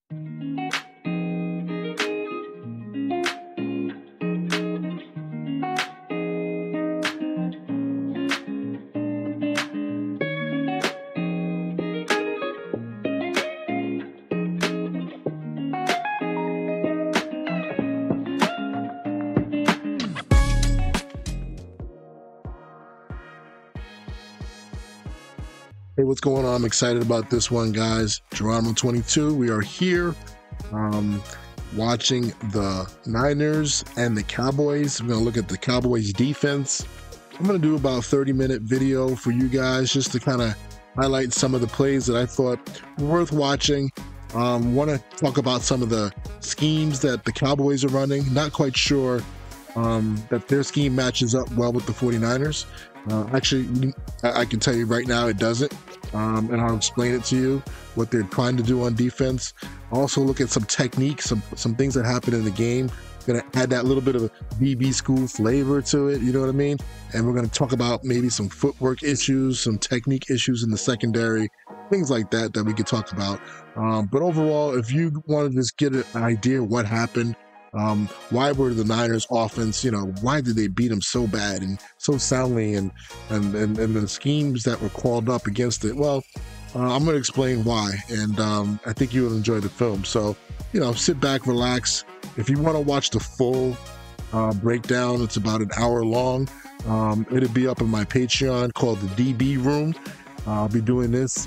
Hey, what's going on? I'm excited about this one, guys. Geronimo 22. We are here watching the Niners and the Cowboys. We're going to look at the Cowboys defense. I'm going to do about a 30-minute video for you guys just to kind of highlight some of the plays that I thought were worth watching. Want to talk about some of the schemes that the Cowboys are running. Not quite sure that their scheme matches up well with the 49ers. Actually, I can tell you right now it doesn't, and I'll explain it to you, what they're trying to do on defense. Also look at some techniques, some things that happen in the game. Gonna add that little bit of a DB school flavor to it, you know what I mean? And we're gonna talk about maybe some footwork issues, some technique issues in the secondary, things like that we could talk about. But overall, if you want to just get an idea of what happened, why were the Niners offense, why did they beat them so bad and so soundly, and the schemes that were called up against it? Well, I'm going to explain why, and I think you will enjoy the film. So, sit back, relax. If you want to watch the full breakdown, it's about an hour long. It'll be up on my Patreon called the DB Room. I'll be doing this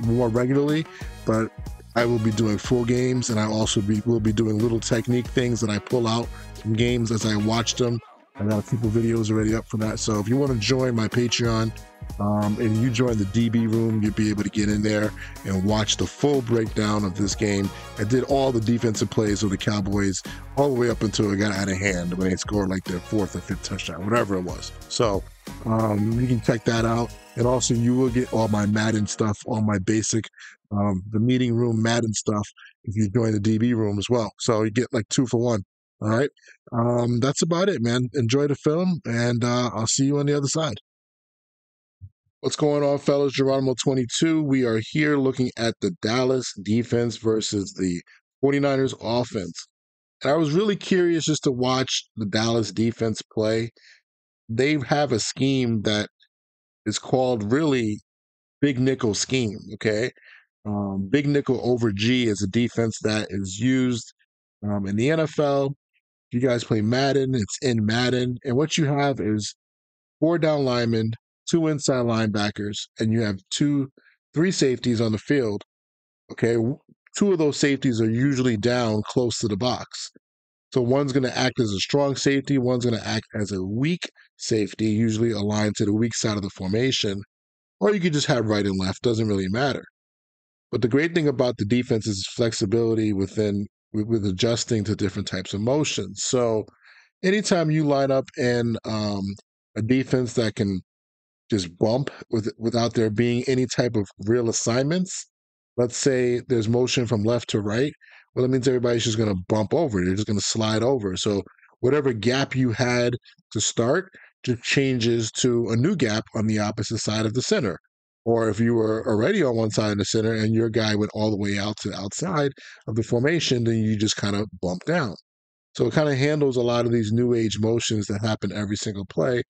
more regularly, but I will be doing full games, and I also will be doing little technique things that I pull out from games as I watch them. I got a couple videos already up for that. So if you want to join my Patreon and you join the DB Room, you'll be able to get in there and watch the full breakdown of this game. I did all the defensive plays of the Cowboys all the way up until it got out of hand when they scored like their 4th or 5th touchdown, whatever it was. So you can check that out. And also you will get all my Madden stuff, all my basic, the meeting room Madden stuff if you join the DB Room as well. So you get like 2 for 1. All right. That's about it, man. Enjoy the film, and I'll see you on the other side. What's going on, fellas? Geronimo 22. We are here looking at the Dallas defense versus the 49ers offense. And I was really curious just to watch the Dallas defense play. They have a scheme that is called really big nickel scheme, okay? Big nickel over G is a defense that is used in the NFL. If you guys play Madden, it's in Madden. And what you have is 4 down linemen, 2 inside linebackers, and you have 3 safeties on the field, okay? 2 of those safeties are usually down close to the box. So one's going to act as a strong safety, one's going to act as a weak safety, usually aligned to the weak side of the formation. Or you could just have right and left, doesn't really matter. But the great thing about the defense is flexibility with adjusting to different types of motions. So anytime you line up in a defense that can just bump without there being any type of real assignments, let's say there's motion from left to right, well, that means everybody's just going to bump over. They're just going to slide over. So whatever gap you had to start just changes to a new gap on the opposite side of the center. Or if you were already on one side of the center and your guy went all the way out to the outside of the formation, then you just kind of bump down. So it kind of handles a lot of these new age motions that happen every single play.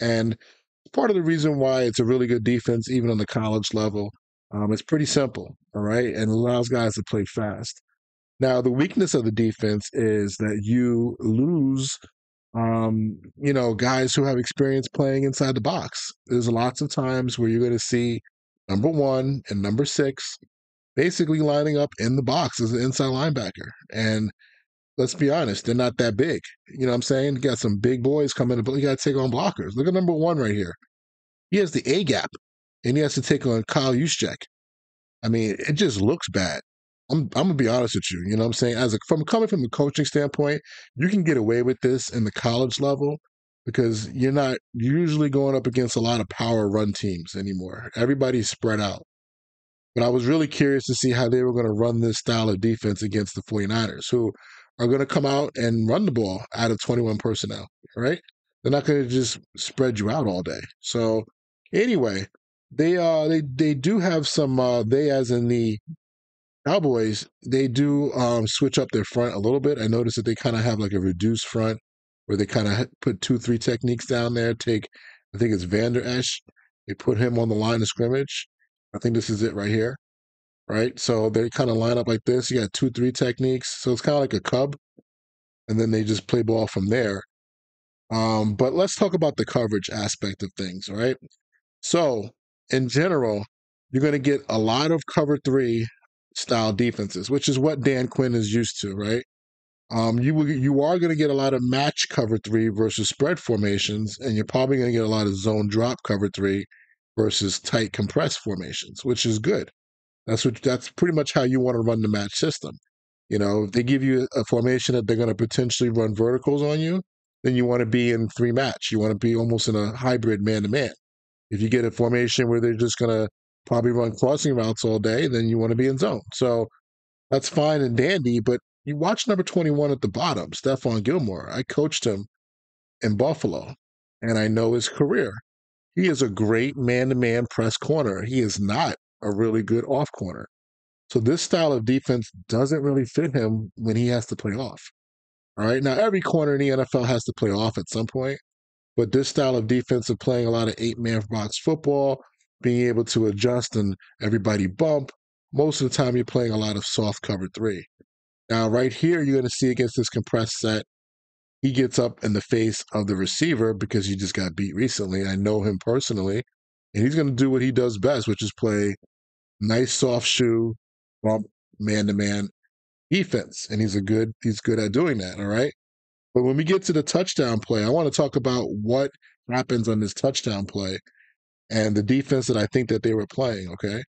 And part of the reason why it's a really good defense, even on the college level, it's pretty simple, all right? And allows guys to play fast. Now, the weakness of the defense is that you lose guys who have experience playing inside the box. There's lots of times where you're going to see number 1 and number 6 basically lining up in the box as an inside linebacker. And let's be honest, they're not that big. You know what I'm saying? You got some big boys coming, but you got to take on blockers. Look at number 1 right here. He has the A gap, and he has to take on Kyle Juszczyk. I mean, it just looks bad. I'm gonna be honest with you. You know what I'm saying? Coming from a coaching standpoint, you can get away with this in the college level because you're not usually going up against a lot of power run teams anymore. Everybody's spread out. But I was really curious to see how they were going to run this style of defense against the 49ers, who are going to come out and run the ball out of 21 personnel, right? They're not going to just spread you out all day. So anyway, they do have some, they as in the Cowboys, they do switch up their front a little bit. I noticed that they kind of have like a reduced front where they kind of put 2-3 techniques down there. I think it's Vander Esch. They put him on the line of scrimmage. I think this is it right here, right? So they kind of line up like this. You got 2-3 techniques. So it's kind of like a cub, and then they just play ball from there. But let's talk about the coverage aspect of things, all right? So, in general, you're going to get a lot of cover three style defenses, which is what Dan Quinn is used to, right? You are going to get a lot of match cover three versus spread formations, and you're probably going to get a lot of zone drop cover three versus tight compress formations, which is good. That's pretty much how you want to run the match system. You know, if they give you a formation that they're going to potentially run verticals on you, then you want to be in three match. You want to be almost in a hybrid man to man. If you get a formation where they're just going to probably run crossing routes all day, then you want to be in zone. So that's fine and dandy, but you watch number 21 at the bottom, Stephon Gilmore. I coached him in Buffalo, and I know his career. He is a great man-to-man press corner. He is not a really good off corner. So this style of defense doesn't really fit him when he has to play off. All right. Now, every corner in the NFL has to play off at some point, but this style of defense of playing a lot of 8-man box football, being able to adjust and everybody bump, most of the time you're playing a lot of soft cover three. Now, right here, you're going to see against this compressed set, he gets up in the face of the receiver because he just got beat recently. I know him personally, and he's going to do what he does best, which is play nice soft shoe, bump, man-to-man defense, and he's good at doing that. All right. But when we get to the touchdown play, I want to talk about what happens on this touchdown play and the defense that I think that they were playing. Okay.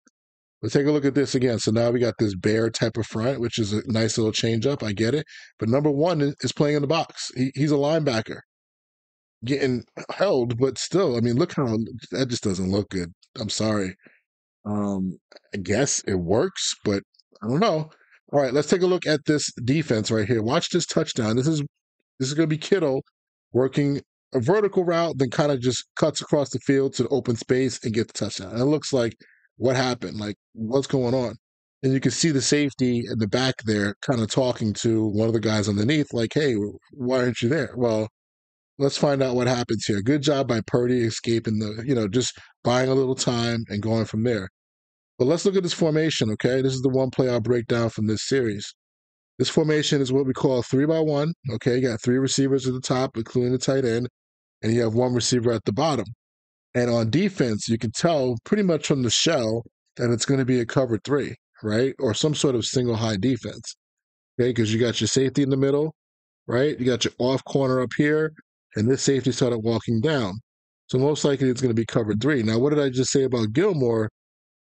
Let's take a look at this again. So now we got this bear type of front, which is a nice little change up. I get it. But number one is playing in the box. He's a linebacker getting held, but still, I mean, look how that just doesn't look good. I'm sorry. I guess it works, but I don't know. All right, let's take a look at this defense right here. Watch this touchdown. This is going to be Kittle working a vertical route, then kind of just cuts across the field to the open space and gets the touchdown. And it looks like what happened, like what's going on. And you can see the safety in the back there kind of talking to one of the guys underneath, like, hey, why aren't you there? Well, let's find out what happens here. Good job by Purdy escaping just buying a little time and going from there. But let's look at this formation, okay? This is the one play I'll break down from this series. This formation is what we call 3-by-1. Okay, you got three receivers at the top, including the tight end, and you have one receiver at the bottom. And on defense, you can tell pretty much from the shell that it's going to be a cover three, right? Or some sort of single high defense. Okay, because you got your safety in the middle, right? You got your off corner up here, and this safety started walking down. So most likely it's going to be cover three. Now, what did I just say about Gilmore?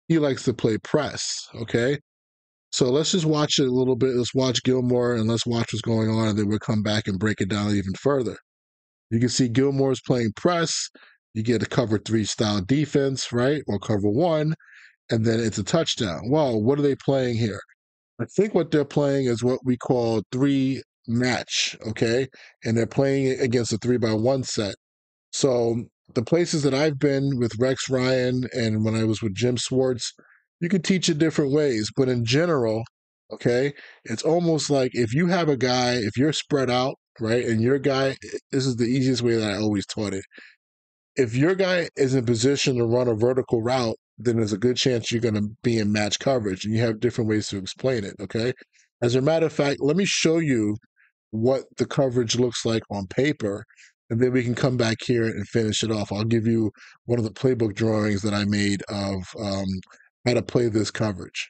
He likes to play press, okay? So let's just watch it a little bit. Let's watch Gilmore and let's watch what's going on, and then we'll come back and break it down even further. You can see Gilmore's playing press. You get a cover three style defense, right? Or cover one, and then it's a touchdown. Well, what are they playing here? I think what they're playing is what we call three match, okay? And they're playing it against a 3-by-1 set. So the places that I've been with Rex Ryan and when I was with Jim Swartz, you can teach it different ways. But in general, okay, it's almost like if you have a guy, if you're spread out, right, and your guy, this is the easiest way that I always taught it. If your guy is in position to run a vertical route, then there's a good chance you're going to be in match coverage, and you have different ways to explain it, okay? As a matter of fact, let me show you what the coverage looks like on paper, and then we can come back here and finish it off. I'll give you one of the playbook drawings that I made of how to play this coverage.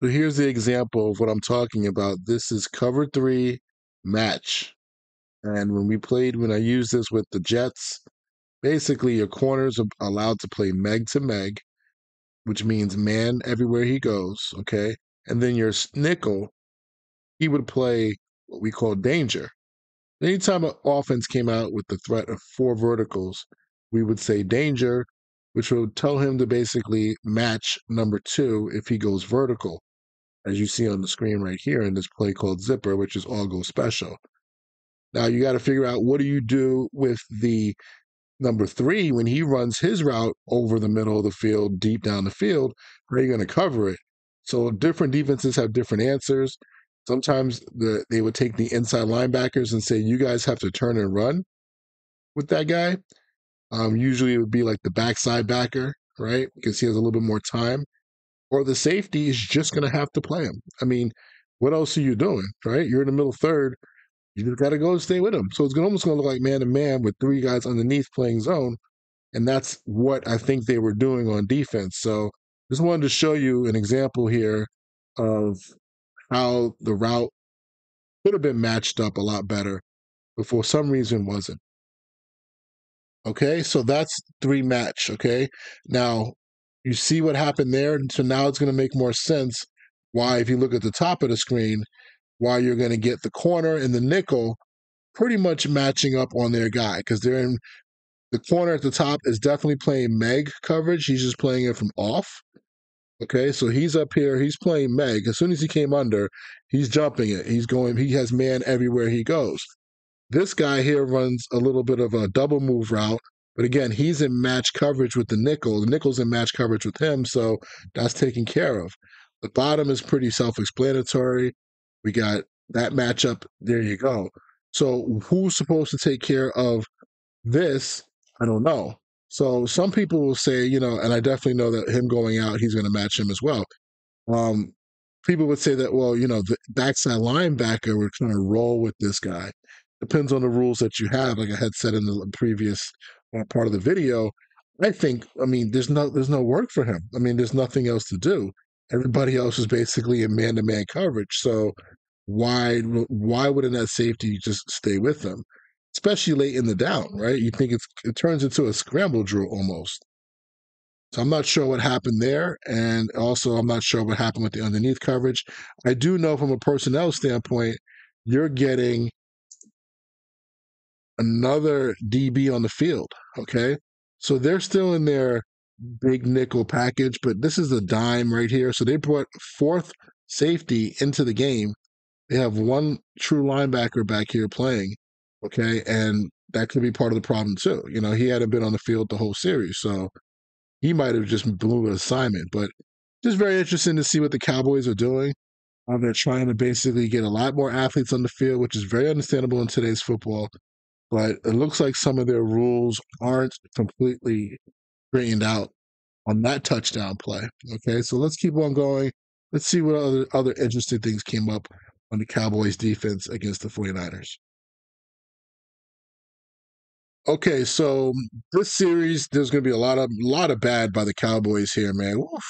So here's the example of what I'm talking about. This is cover three match. And when I used this with the Jets, basically your corners are allowed to play meg to meg, which means man everywhere he goes, okay? And then your nickel, he would play what we call danger. Anytime an offense came out with the threat of 4 verticals, we would say danger, which would tell him to basically match number 2 if he goes vertical, as you see on the screen right here in this play called zipper, which is all go special. Now you got to figure out what do you do with the number 3 when he runs his route over the middle of the field, deep down the field. How are you going to cover it? So different defenses have different answers. Sometimes they would take the inside linebackers and say, you guys have to turn and run with that guy. Usually it would be like the backside backer, right? Because he has a little bit more time. Or the safety is just going to have to play him. I mean, what else are you doing, right? You're in the middle third. You just got to go and stay with him. So it's almost going to look like man to man with three guys underneath playing zone. And that's what I think they were doing on defense. So just wanted to show you an example here of how the route could have been matched up a lot better, but for some reason wasn't. Okay, so that's three match. Okay, now you see what happened there. So now it's going to make more sense why, if you look at the top of the screen, why you're going to get the corner and the nickel pretty much matching up on their guy because they're in the corner at the top is definitely playing Meg coverage. He's just playing it from off. Okay, so he's up here. He's playing Meg. As soon as he came under, he's jumping it. He's going. He has man everywhere he goes. This guy here runs a little bit of a double move route, but again, he's in match coverage with the nickel. The nickel's in match coverage with him, so that's taken care of. The bottom is pretty self-explanatory. We got that matchup. There you go. So who's supposed to take care of this? I don't know. So some people will say, and I definitely know that him going out, he's going to match him as well. Um, People would say that, well, the backside linebacker, we're trying to roll with this guy. Depends on the rules that you have. Like I had said in the previous part of the video, I mean, there's no work for him. I mean, there's nothing else to do. Everybody else is basically in man-to-man coverage. So why wouldn't that safety just stay with them, especially late in the down, right? You think it turns into a scramble drill almost. So I'm not sure what happened there, and also I'm not sure what happened with the underneath coverage. I do know from a personnel standpoint, you're getting another DB on the field. Okay, so they're still in their big nickel package, but this is a dime right here. So they brought fourth safety into the game. They have one true linebacker back here playing. Okay, and that could be part of the problem too. He hadn't been on the field the whole series, so he might have just blew an assignment. But just very interesting to see what the Cowboys are doing. They're trying to basically get a lot more athletes on the field, which is very understandable in today's football. But it looks like some of their rules aren't completely straightened out on that touchdown play. Okay, so let's keep on going. Let's see what other interesting things came up on the Cowboys defense against the 49ers. Okay, so this series, there's going to be a lot of bad by the Cowboys here, man. Oof.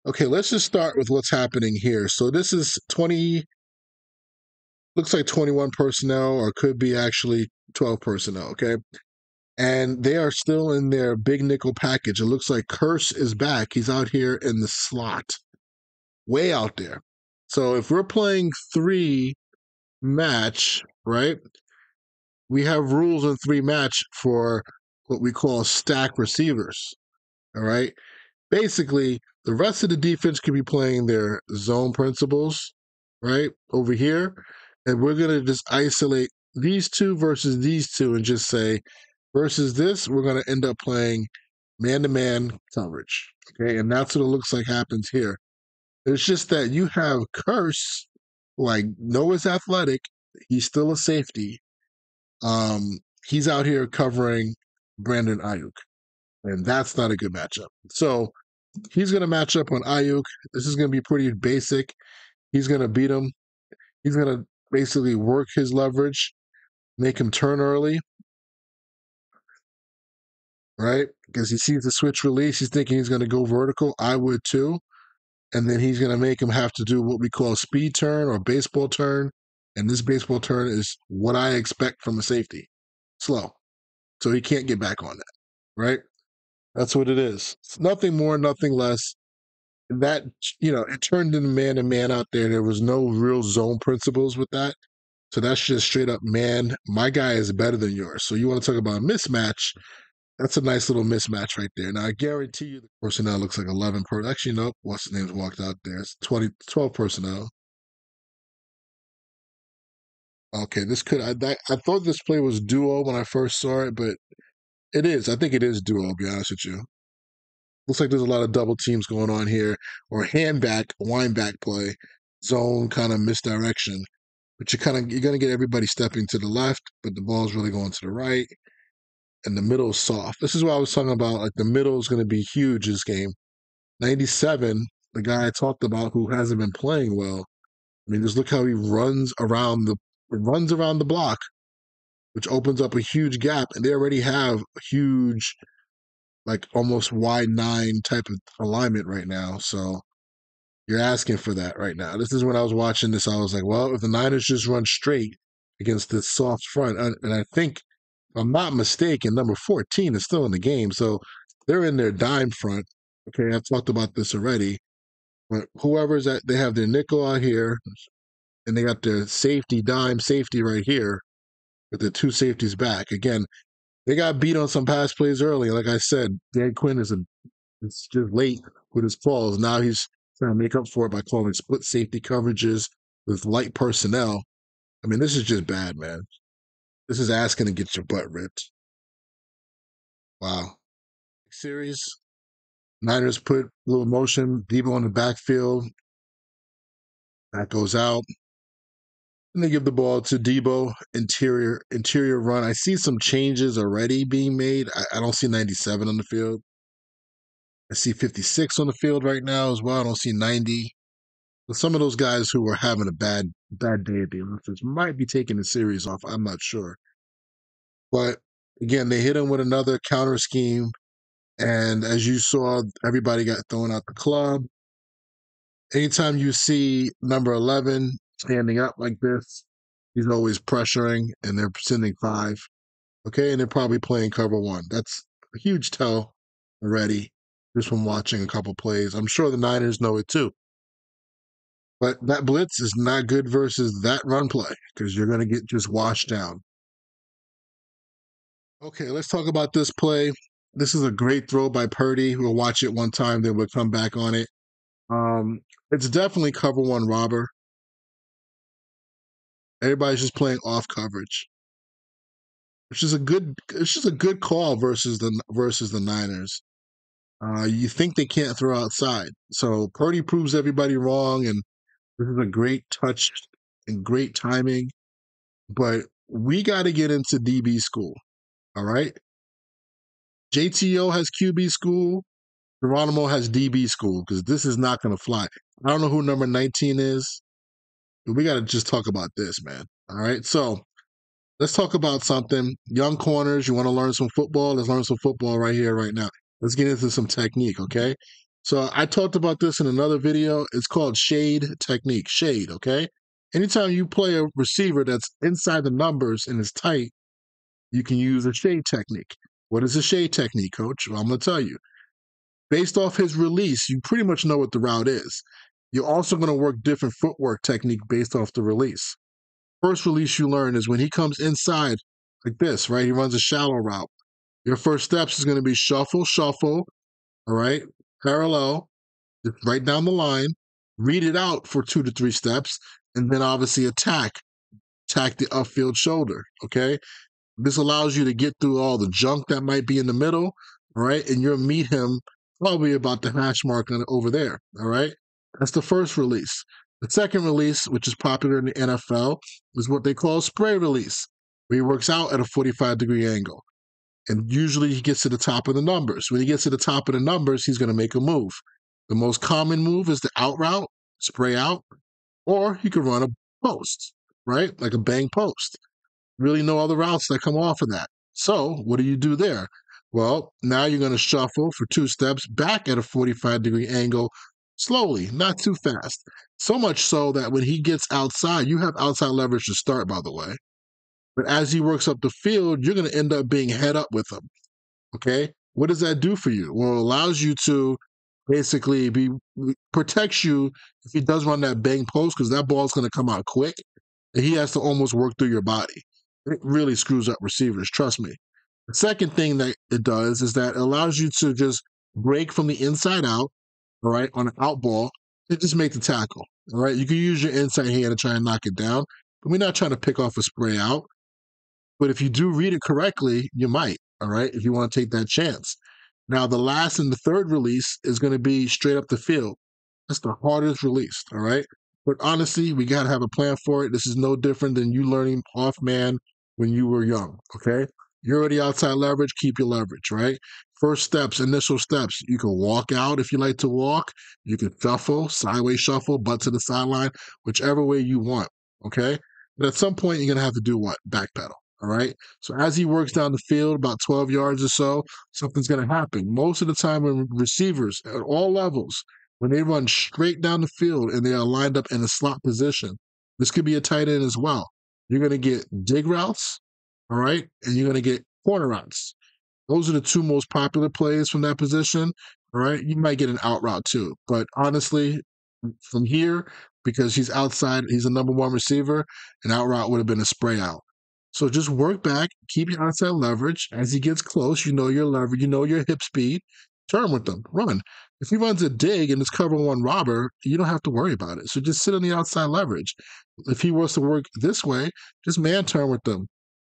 Okay, let's just start with what's happening here. So this is 20, looks like 21 personnel, or could be actually 12 personnel, okay? And they are still in their big nickel package. It looks like Curse is back. He's out here in the slot, way out there. So if we're playing three match, right, we have rules in three match for what we call stack receivers, all right? Basically, the rest of the defense could be playing their zone principles, right, over here. And we're going to just isolate these two versus these two and just say, versus this, we're going to end up playing man to man coverage. Okay. And that's what it looks like happens here. It's just that you have Curse, who I know is athletic. He's still a safety. He's out here covering Brandon Aiyuk. And that's not a good matchup. So he's going to match up on Aiyuk. This is going to be pretty basic. He's going to beat him. He's going to basically work his leverage, make him turn early, right? Because he sees the switch release. He's thinking he's going to go vertical. I would too. And then he's going to make him have to do what we call a speed turn or baseball turn. And this baseball turn is what I expect from a safety, slow. So he can't get back on that, right? That's what it is. It's nothing more, nothing less. That, it turned into man to man out there. There was no real zone principles with that. So that's just straight up, man, my guy is better than yours. So you want to talk about a mismatch? That's a nice little mismatch right there. Now, I guarantee you the personnel looks like 11 per. Actually, nope. What's the name's walked out there? It's 12 personnel. Okay, I thought this play was duo when I first saw it, but it is. I think it is duo, to be honest with you. Looks like there's a lot of double teams going on here, or hand back, wind back play, zone kind of misdirection. But you're gonna get everybody stepping to the left, but the ball's really going to the right, and the middle is soft. This is what I was talking about. Like the middle is going to be huge this game. 97, the guy I talked about who hasn't been playing well. I mean, just look how he runs around the block, which opens up a huge gap, and they already have a huge, like almost wide nine type of alignment right now. So you're asking for that right now. This is when I was watching this, I was like, well, if the Niners just run straight against this soft front, and I think, if I'm not mistaken, number 14 is still in the game. So they're in their dime front. Okay, I've talked about this already. But whoever's at, they have their nickel out here, and they got their dime safety right here with the two safeties back. Again, they got beat on some pass plays early. Like I said, Dan Quinn it's just late with his calls. Now he's trying to make up for it by calling split safety coverages with light personnel. I mean, this is just bad, man. This is asking to get your butt ripped. Wow. Series. Niners put a little motion. Deebo in the backfield. That goes out. And they give the ball to Deebo, interior run. I see some changes already being made. I don't see 97 on the field. I see 56 on the field right now as well. I don't see 90. But some of those guys who were having a bad day at the office might be taking the series off. I'm not sure. But again, they hit him with another counter scheme. And as you saw, everybody got thrown out the club. Anytime you see number 11 standing up like this, he's always pressuring, and they're sending 5. Okay, and they're probably playing cover 1. That's a huge tell already, just from watching a couple plays. I'm sure the Niners know it too. But that blitz is not good versus that run play, because you're going to get just washed down. Okay, let's talk about this play. This is a great throw by Purdy. We'll watch it one time, then we'll come back on it. It's definitely cover 1 robber. Everybody's just playing off coverage, which is it's just a good call versus the Niners. You think they can't throw outside, so Purdy proves everybody wrong, and this is a great touch and great timing. But we got to get into DB school. All right, JTO has QB school. Geronimo has DB school, because this is not going to fly. I don't know who number 19 is, but we got to just talk about this, man. All right, so let's talk about something. Young corners, you want to learn some football? Let's learn some football right here, right now. Let's get into some technique, okay? So I talked about this in another video. It's called shade technique. Shade, okay? Anytime you play a receiver that's inside the numbers and is tight, you can use a shade technique. What is a shade technique, coach? Well, I'm going to tell you. Based off his release, you pretty much know what the route is. You're also going to work different footwork technique based off the release. First release you learn is when he comes inside like this, right? He runs a shallow route. Your first steps is going to be shuffle, shuffle, all right? Parallel, just right down the line, read it out for 2 to 3 steps, and then obviously attack the upfield shoulder, okay? This allows you to get through all the junk that might be in the middle, all right? And you'll meet him probably about the hash mark over there, all right? That's the first release. The second release, which is popular in the NFL, is what they call spray release, where he works out at a 45-degree angle. And usually he gets to the top of the numbers. When he gets to the top of the numbers, he's going to make a move. The most common move is the out route, spray out, or he could run a post, right? Like a bang post. Really no other routes that come off of that. So what do you do there? Well, now you're going to shuffle for 2 steps back at a 45-degree angle, slowly, not too fast. So much so that when he gets outside, you have outside leverage to start, by the way. But as he works up the field, you're going to end up being head up with him. Okay? What does that do for you? Well, it allows you to basically protects you if he does run that bang post, because that ball's going to come out quick, and he has to almost work through your body. It really screws up receivers, trust me. The second thing that it does is that it allows you to just break from the inside out, all right, on an out ball, and just make the tackle, all right? You can use your inside hand to try and knock it down, but we're not trying to pick off a spray out. But if you do read it correctly, you might, all right, if you want to take that chance. Now, the last and the third release is going to be straight up the field. That's the hardest release, all right? But honestly, we got to have a plan for it. This is no different than you learning off man when you were young, okay? You're already outside leverage, keep your leverage, right? First steps, initial steps. You can walk out if you like to walk. You can shuffle, sideways shuffle, butt to the sideline, whichever way you want, okay? But at some point, you're going to have to do what? Backpedal, all right? So as he works down the field, about 12 yards or so, something's going to happen. Most of the time, when receivers at all levels, when they run straight down the field and they are lined up in a slot position, this could be a tight end as well. You're going to get dig routes, all right, and you're going to get corner routes. Those are the two most popular plays from that position. All right. You might get an out route too. But honestly, from here, because he's outside, he's a number one receiver, an out route would have been a spray out. So just work back, keep your outside leverage. As he gets close, you know your leverage, you know your hip speed. Turn with them, run. If he runs a dig and it's cover one robber, you don't have to worry about it. So just sit on the outside leverage. If he wants to work this way, just man turn with them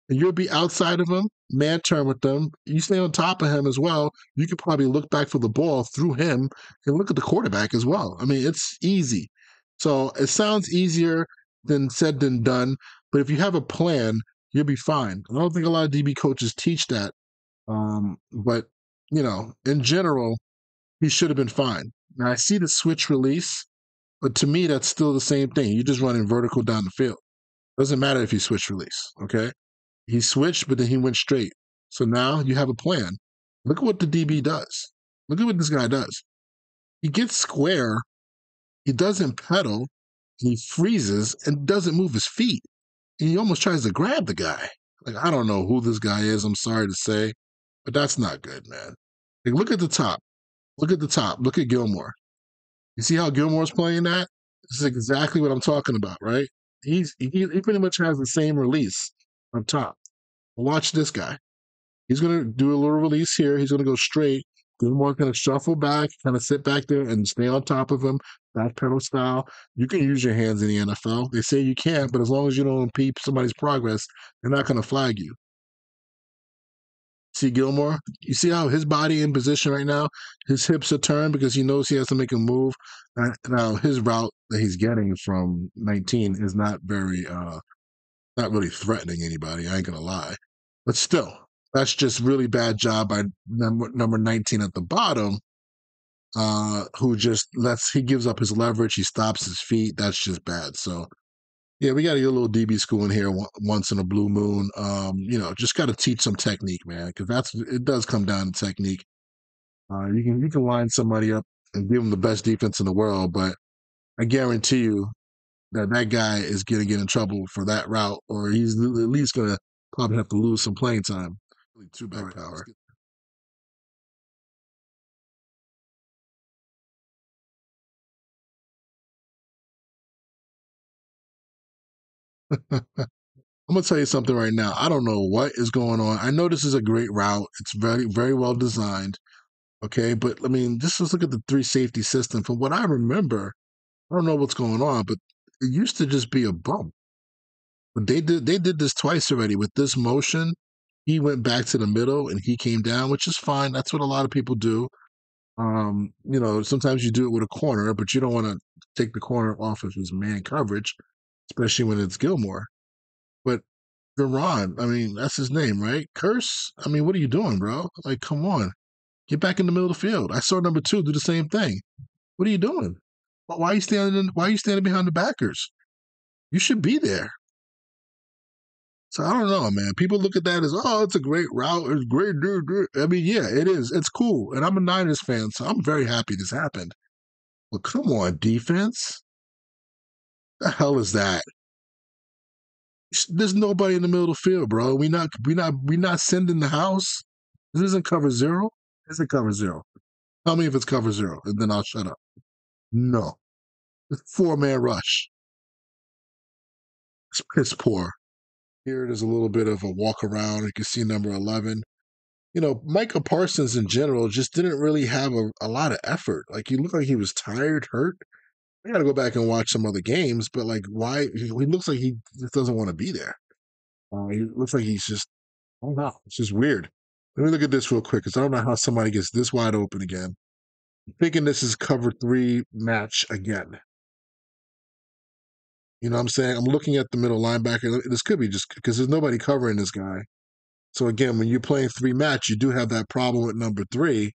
and you'll be outside of him, man turn with them. You stay on top of him as well. You could probably look back for the ball through him and look at the quarterback as well. I mean, it's easy. So it sounds easier than said than done, but if you have a plan, you'll be fine. I don't think a lot of DB coaches teach that. But in general, he should have been fine. Now I see the switch release, but to me, that's still the same thing. You're just running vertical down the field. Doesn't matter if you switch release. Okay. He switched, but then he went straight. So now you have a plan. Look at what the DB does. Look at what this guy does. He gets square, he doesn't pedal, and he freezes and doesn't move his feet. And he almost tries to grab the guy. Like, I don't know who this guy is, I'm sorry to say, but that's not good, man. Like, look at the top. Look at the top. Look at Gilmore. You see how Gilmore's playing that? This is exactly what I'm talking about, right? He pretty much has the same release up top. Watch this guy. He's going to do a little release here. He's going to go straight. Gilmore's going to shuffle back, kind of sit back there and stay on top of him, back pedal style. You can use your hands in the NFL. They say you can't, but as long as you don't impede somebody's progress, they're not going to flag you. See Gilmore? You see how his body in position right now? His hips are turned because he knows he has to make a move. Now, his route that he's getting from 19 is not not really threatening anybody. I ain't going to lie. But still, that's just really bad job by number 19 at the bottom, who just he gives up his leverage. He stops his feet. That's just bad. So, yeah, we got to get a little DB school in here once in a blue moon. Just got to teach some technique, man, because it does come down to technique. You can line somebody up and give them the best defense in the world, but I guarantee you that guy is going to get in trouble for that route, or he's at least going to probably have to lose some playing time. Two back power. I'm gonna tell you something right now. I don't know what is going on. I know this is a great route. It's very, very well designed. Okay, but I mean, just let's look at the three safety system. From what I remember, I don't know what's going on, but it used to just be a bump. But they did this twice already. With this motion, he went back to the middle and he came down, which is fine. That's what a lot of people do. Sometimes you do it with a corner, but you don't want to take the corner off of his man coverage, especially when it's Gilmore. But Garon, I mean, that's his name, right? Curse. I mean, what are you doing, bro? Like, come on, get back in the middle of the field. I saw number 2 do the same thing. What are you doing? Why are you standing? Why are you standing behind the backers? You should be there. So I don't know, man. People look at that as, oh, it's a great route. It's great, dude. I mean, yeah, it is. It's cool. And I'm a Niners fan, so I'm very happy this happened. But come on, defense. The hell is that? There's nobody in the middle of the field, bro. We not sending the house. This isn't cover zero. This isn't cover zero. Tell me if it's cover zero, and then I'll shut up. No. It's 4-man rush. It's piss poor. Here it is a little bit of a walk around. You can see number 11. Micah Parsons in general just didn't really have a lot of effort. Like, he looked like he was tired, hurt. I got to go back and watch some other games, but like, why? He looks like he just doesn't want to be there. He looks like he's just, oh no, it's just weird. Let me look at this real quick because I don't know how somebody gets this wide open again. I'm thinking this is cover three match again. You know what I'm saying? I'm looking at the middle linebacker. This could be just because there's nobody covering this guy. So again, when you're playing three match, you do have that problem with number three.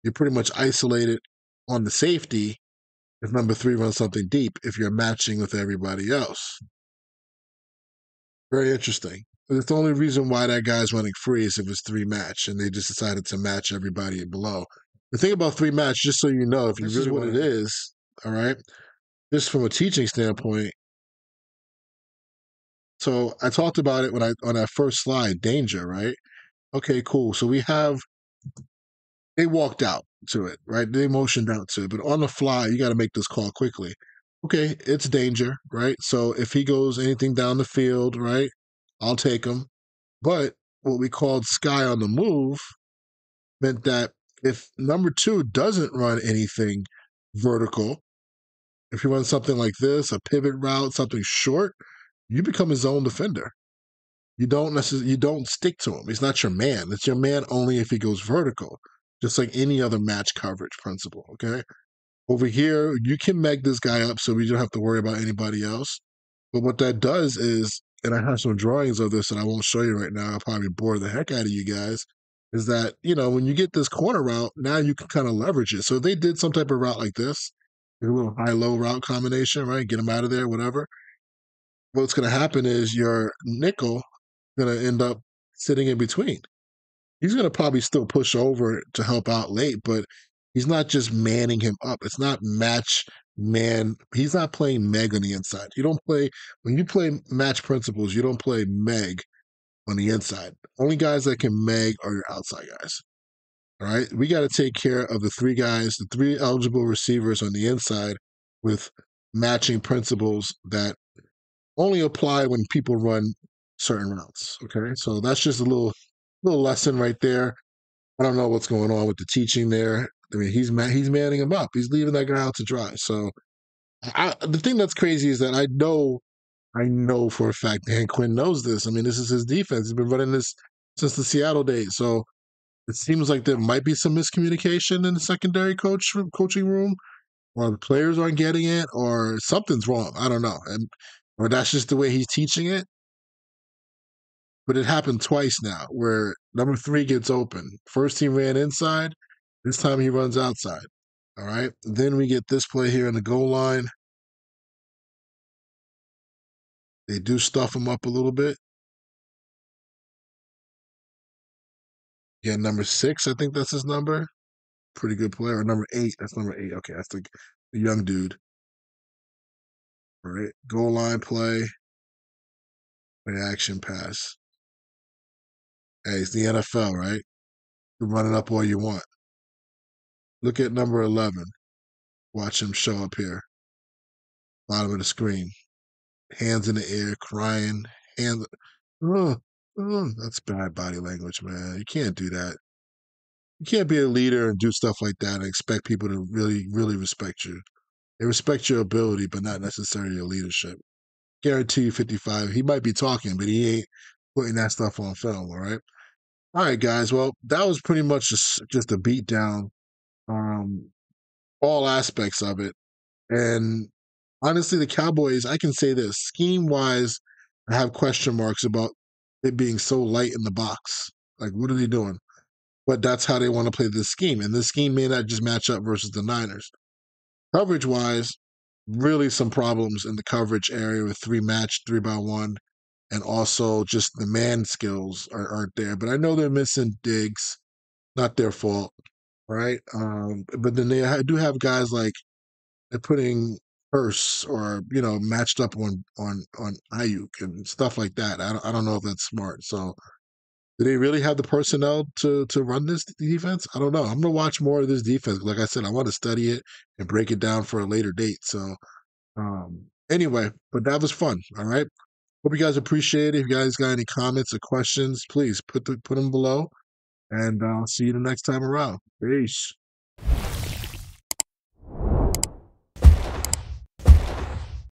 You're pretty much isolated on the safety if number three runs something deep, if you're matching with everybody else. Very interesting. But the only reason why that guy's running free is if it's three match and they just decided to match everybody below. The thing about three match, just so you know, if you really what it is, all right, just from a teaching standpoint. So I talked about it when I on that first slide, danger, right? Okay, cool. So we have they walked out to it, right? They motioned out to it, but on the fly, you got to make this call quickly. Okay, it's danger, right? So if he goes anything down the field, right, I'll take him. But what we called sky on the move meant that if number two doesn't run anything vertical, if he runs something like this, a pivot route, something short, you become his own defender. You don't stick to him. He's not your man. It's your man only if he goes vertical, just like any other match coverage principle. Okay. Over here, you can meg this guy up so we don't have to worry about anybody else. But what that does is, and I have some drawings of this that I won't show you right now, I'll probably bore the heck out of you guys, is that, when you get this corner route, now you can kind of leverage it. So if they did some type of route like this, a little high-low route combination, right? Get them out of there, whatever. What's going to happen is your nickel going to end up sitting in between. He's going to probably still push over to help out late, but he's not just manning him up. It's not match man. He's not playing Meg on the inside. You don't play, when you play match principles, you don't play Meg on the inside. Only guys that can Meg are your outside guys. All right. We got to take care of the three guys, the three eligible receivers on the inside with matching principles that only apply when people run certain routes. Okay. So that's just a little lesson right there. I don't know what's going on with the teaching there. I mean, he's manning him up. He's leaving that guy out to dry. So the thing that's crazy is that I know for a fact Dan Quinn knows this. I mean, this is his defense. He's been running this since the Seattle days. So it seems like there might be some miscommunication in the secondary coaching room, or the players aren't getting it, or something's wrong. I don't know, or that's just the way he's teaching it. But it happened twice now where number three gets open. First he ran inside. This time he runs outside. All right. Then we get this play here in the goal line. They do stuff him up a little bit. Yeah, number 6, I think that's his number. Pretty good player. Or number 8. That's number 8. Okay, that's the young dude. All right. Goal line play. Reaction pass. Hey, it's the NFL, right? You run it up all you want. Look at number 11. Watch him show up here. Bottom of the screen. Hands in the air, crying. Hands. Oh, that's bad body language, man. You can't do that. You can't be a leader and do stuff like that and expect people to really, really respect you. They respect your ability, but not necessarily your leadership. Guarantee you 55. He might be talking, but he ain't putting that stuff on film, all right? All right, guys. Well, that was pretty much just a beat down, um, all aspects of it. And honestly, the Cowboys, I can say this, scheme-wise, I have question marks about it being so light in the box. Like, what are they doing? But that's how they want to play this scheme. And this scheme may not just match up versus the Niners. Coverage wise, really some problems in the coverage area with three match, 3-by-1, and also just the man skills aren't there. But I know they're missing Diggs, not their fault, right? But then they do have guys like they're putting Hurst or matched up on Aiyuk and stuff like that. I don't know if that's smart. So do they really have the personnel to run this defense? I don't know. I'm gonna watch more of this defense. Like I said, I want to study it and break it down for a later date. So anyway, but that was fun. All right. Hope you guys appreciate it. If you guys got any comments or questions, please put them below. And I'll see you the next time around. Peace.